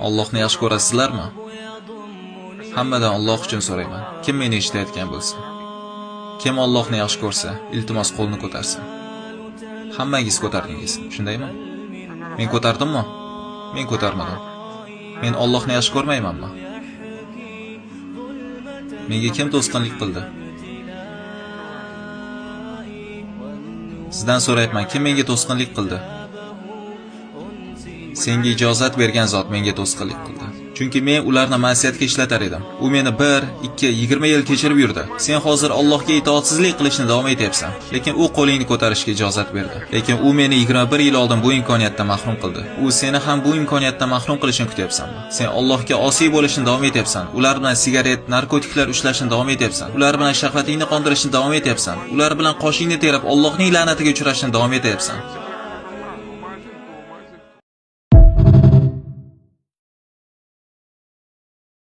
Allohni yaxshi ko'rasizlarmi? Hammadan Alloh uchun so'rayman. Kim meni eshitayotgan bo'lsa? Kim Allohni yaxshi ko'rsa, iltimos qo'lni ko'tarsin. Hammangiz ko'tardingiz, shundaymi? Men ko'tardimmi? Men ko'tarmadim. Men Allohni yaxshi ko'rmaymanmi? Menga kim to'sqinlik qildi? Sizdan so'rayapman, kim menga to'sqinlik qildi? Senga ijozat bergan zot menga to'sqinlik qildi. Chunki men ularni ma'siyatga ishlatar edim. U meni 1, 2, 20 yil kechirib yurdi. Sen hozir Allohga itoatsizlik qilishni davom etyapsan. Lekin u qo'lingni ko'tarishga ijozat berdi. Lekin u meni 21 yil oldin bu imkoniyatdan mahrum qildi. U seni ham bu imkoniyatdan mahrum qilishini kutyapsanmi? Sen Allohga osiy bo'lishni davom etyapsan. Ular bilan sigaret, narkotiklar ushlashni davom etyapsan. Ular bilan shahvatingni qondirishni davom etyapsan. Ular bilan qoshingni terib Allohning la'natiga uchrashni davom etyapsan.